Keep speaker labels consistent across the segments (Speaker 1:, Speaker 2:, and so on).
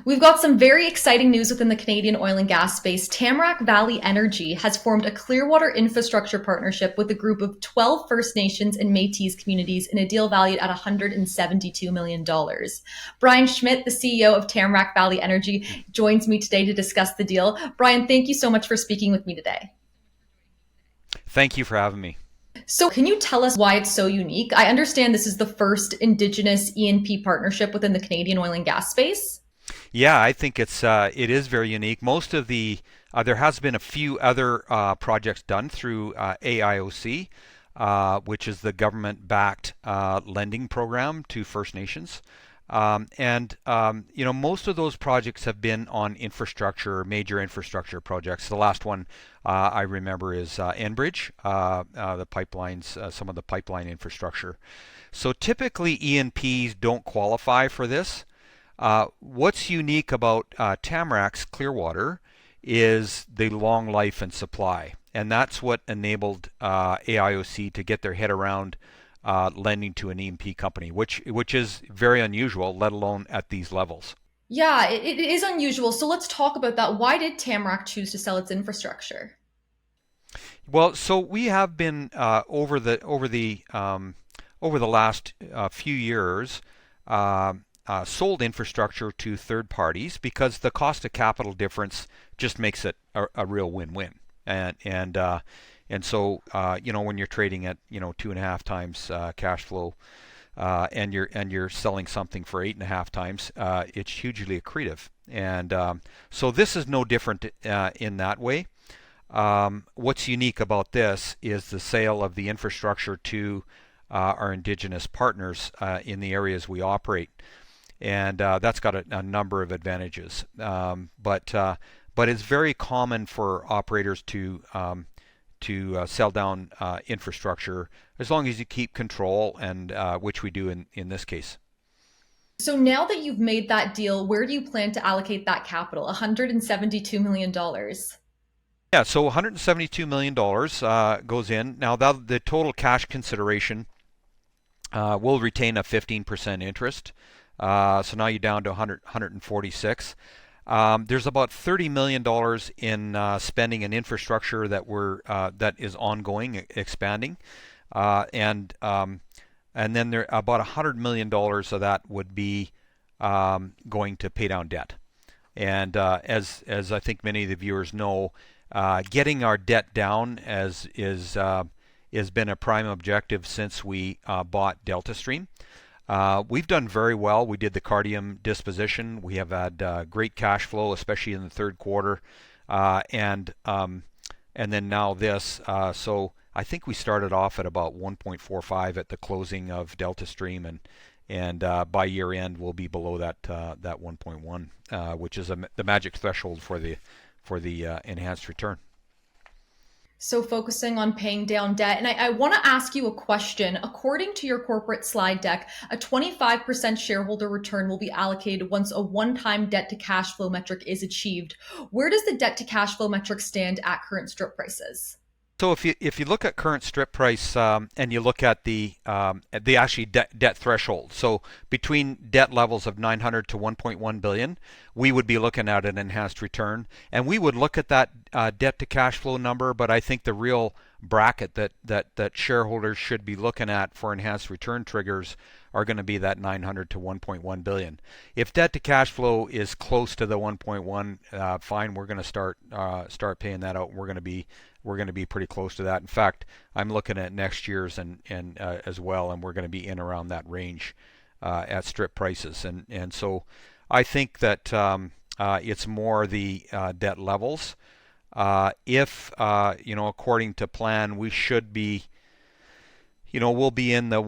Speaker 1: We've got some very exciting news within the Canadian oil and gas space. Tamarack Valley Energy has formed a Clearwater infrastructure partnership with a group of 12 First Nations and Metis communities in a deal valued at $172 million. Brian Schmidt, the CEO of Tamarack Valley Energy, joins me today to discuss the deal. Brian, thank you so much for speaking with me today.
Speaker 2: Thank you for having me.
Speaker 1: So, can you tell us why it's so unique? I understand this is the first Indigenous E&P partnership within the Canadian oil and gas space.
Speaker 2: Yeah, I think it is very unique. Most of the there has been a few other projects done through AIOC, which is the government-backed lending program to First Nations. Most of those projects have been on infrastructure, major infrastructure projects. The last one I remember is Enbridge, the pipelines, some of the pipeline infrastructure. So typically E&Ps don't qualify for this. What's unique about Tamarack's Clearwater is the long life and supply, and that's what enabled AIOC to get their head around lending to an E&P company, which is very unusual, let alone at these levels.
Speaker 1: Yeah, it is unusual. So let's talk about that. Why did Tamarack choose to sell its infrastructure?
Speaker 2: Well, so we have been over the last few years. Sold infrastructure to third parties because the cost of capital difference just makes it a real win-win. And so when you're trading at 2.5 times cash flow, and you're selling something for 8.5 times, it's hugely accretive. And so this is no different in that way. What's unique about this is the sale of the infrastructure to our Indigenous partners in the areas we operate. And that's got a number of advantages. But it's very common for operators to sell down infrastructure as long as you keep control, and which we do in this case.
Speaker 1: So now that you've made that deal, where do you plan to allocate that capital? $172 million.
Speaker 2: Yeah, so $172 million goes in. Now the total cash consideration will retain a 15% interest. So now you're down to 146. There's about $30 million in spending in infrastructure that is ongoing, expanding, and then there about $100 million of that would be going to pay down debt. And as I think many of the viewers know, getting our debt down has been a prime objective since we bought DeltaStream. We've done very well. We did the Cardium disposition. We have had great cash flow, especially in the third quarter, and then now this. So I think we started off at about 1.45 at the closing of DeltaStream, and by year end we'll be below that 1.1, which is the magic threshold for the enhanced return.
Speaker 1: So focusing on paying down debt. And I want to ask you a question. According to your corporate slide deck, a 25% shareholder return will be allocated once a one-time debt to cash flow metric is achieved. Where does the debt to cash flow metric stand at current strip prices?
Speaker 2: So if you look at current strip price, and you look at the actually debt threshold, so between debt levels of 900 to 1.1 billion, we would be looking at an enhanced return, and we would look at that debt to cash flow number. But I think the real bracket that shareholders should be looking at for enhanced return triggers are going to be that 900 to 1.1 billion. If debt to cash flow is close to the 1.1, fine, we're going to start paying that out. We're going to be pretty close to that. In fact, I'm looking at next year's and as well, and we're going to be in around that range at strip prices. And so I think that it's more the debt levels. If according to plan, we should be, we'll be in the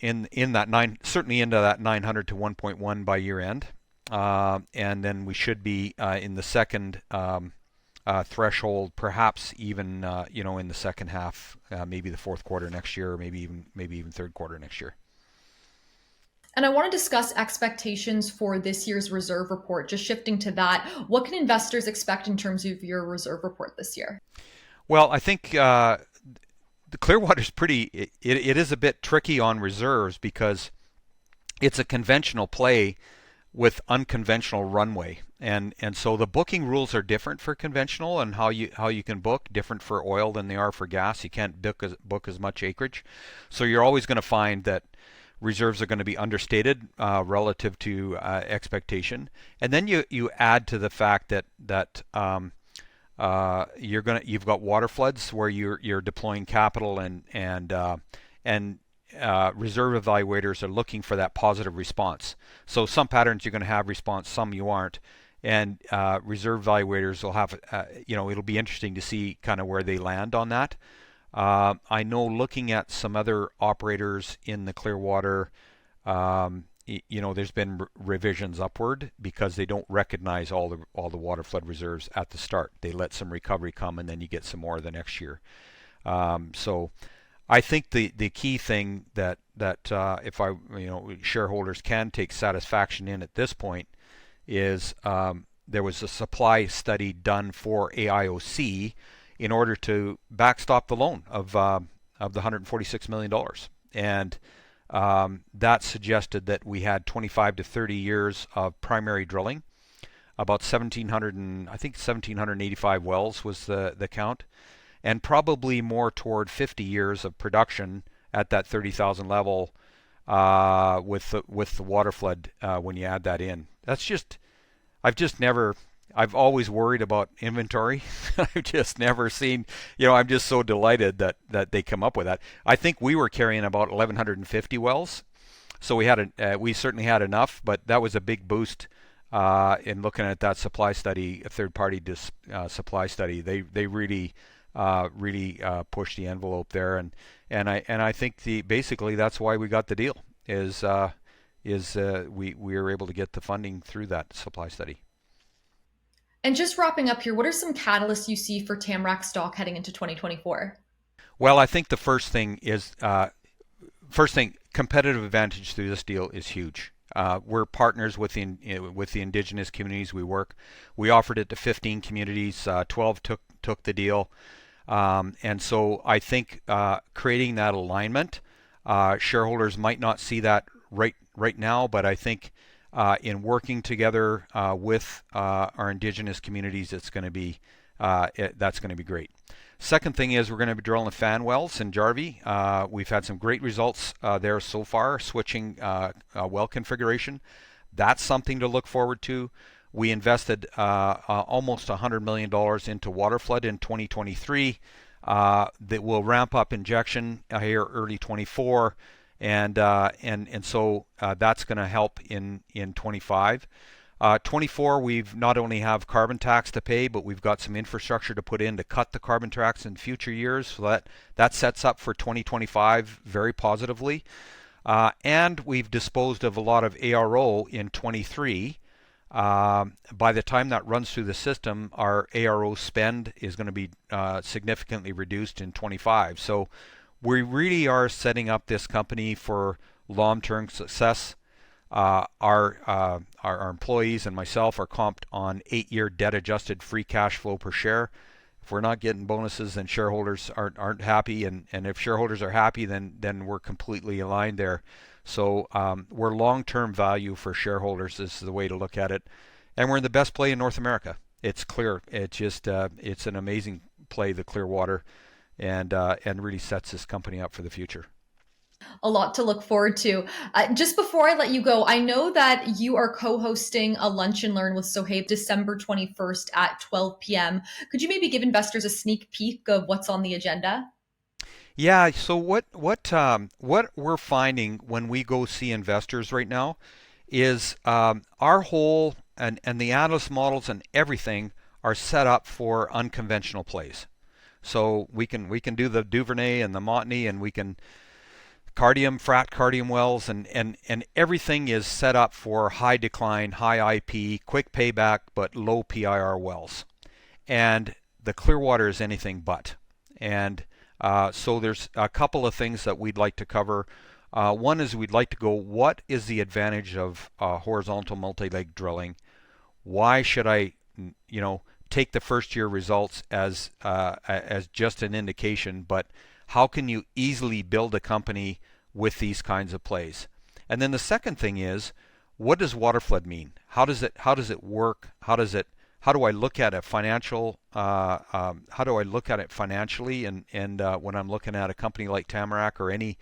Speaker 2: in that certainly into that 900 to 1.1 by year end, and then we should be in the second threshold, perhaps even in the second half, maybe the fourth quarter next year, or maybe even third quarter next year.
Speaker 1: And I want to discuss expectations for this year's reserve report. Just shifting to that, what can investors expect in terms of your reserve report this year?
Speaker 2: Well, I think the Clearwater's it is a bit tricky on reserves because it's a conventional play with unconventional runway. And so the booking rules are different for conventional, and how you can book different for oil than they are for gas. You can't book as much acreage. So you're always going to find that reserves are going to be understated relative to expectation. And then you add to the fact that you've got water floods where you're deploying capital, and reserve evaluators are looking for that positive response. So some patterns you're going to have response, some you aren't. And reserve evaluators will have, it'll be interesting to see kind of where they land on that. I know looking at some other operators in the Clearwater, there's been revisions upward because they don't recognize all the water flood reserves at the start. They let some recovery come, and then you get some more the next year. So I think the key thing that if shareholders can take satisfaction in at this point is there was a supply study done for AIOC in order to backstop the loan of the $146 million. And that suggested that we had 25 to 30 years of primary drilling, about 1,785 wells was the count, and probably more toward 50 years of production at that 30,000 level with the water flood when you add that in. I've always worried about inventory. I've just never seen, I'm just so delighted that they come up with that. I think we were carrying about 1,150 wells, so we certainly had enough, but that was a big boost in looking at that supply study, a third-party supply study. They really pushed the envelope there, and I think basically that's why we got the deal. We were able to get the funding through that supply study.
Speaker 1: And just wrapping up here, what are some catalysts you see for Tamarack stock heading into 2024?
Speaker 2: Well, I think the first thing, competitive advantage through this deal is huge. We're partners with the Indigenous communities we work. We offered it to 15 communities. 12 took the deal. And so I think creating that alignment, shareholders might not see that right now, but I think in working together with our Indigenous communities, that's going to be great. Second thing is we're going to be drilling the fan wells in Jarvie. We've had some great results there so far, switching well configuration. That's something to look forward to. We invested almost $100 million into waterflood in 2023. That will ramp up injection here early 24. And so that's going to help in 25. 24, we've not only have carbon tax to pay, but we've got some infrastructure to put in to cut the carbon tax in future years. So that sets up for 2025 very positively. And we've disposed of a lot of ARO in 23. By the time that runs through the system, our ARO spend is going to be significantly reduced in 25. So we really are setting up this company for long-term success. Our employees and myself are comped on 8-year debt-adjusted free cash flow per share. If we're not getting bonuses, then shareholders aren't happy, and if shareholders are happy, then we're completely aligned there. So we're long-term value for shareholders is the way to look at it, and we're in the best play in North America. It's clear. It's just it's an amazing play, the Clearwater, and really sets this company up for the future.
Speaker 1: A lot to look forward to. Just before I let you go, I know that you are co-hosting a lunch and learn with Sohaib December 21st at 12 p.m. Could you maybe give investors a sneak peek of what's on the agenda?
Speaker 2: Yeah. So what we're finding when we go see investors right now is our whole and the analyst models and everything are set up for unconventional plays. So we can do the Duvernay and the Montney, and we can frac cardium wells, and everything is set up for high decline, high IP, quick payback, but low PIR wells. And the Clearwater is anything but. And so there's a couple of things that we'd like to cover. One is we'd like to go, what is the advantage of horizontal multi-leg drilling? Why should I, take the first year results as just an indication, but how can you easily build a company with these kinds of plays? And then the second thing is, what does water flood mean? How does it work? How do I look at a financial how do I look at it financially, and when I'm looking at a company like Tamarack or any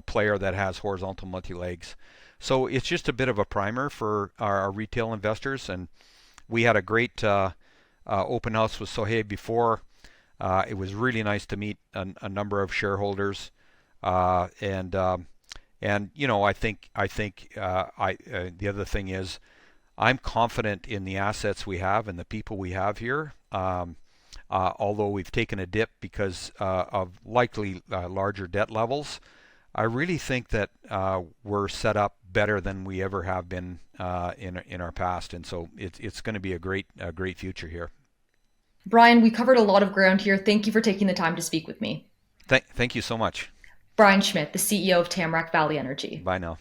Speaker 2: player that has horizontal multi-legs. So it's just a bit of a primer for our retail investors, and we had a great open house with Sohei before. It was really nice to meet a number of shareholders, and the other thing is I'm confident in the assets we have and the people we have here. Although we've taken a dip because of likely larger debt levels, I really think that we're set up better than we ever have been in our past, and so it's going to be a great future here.
Speaker 1: Brian, we covered a lot of ground here. Thank you for taking the time to speak with me.
Speaker 2: Thank you so much.
Speaker 1: Brian Schmidt, the CEO of Tamarack Valley Energy.
Speaker 2: Bye now.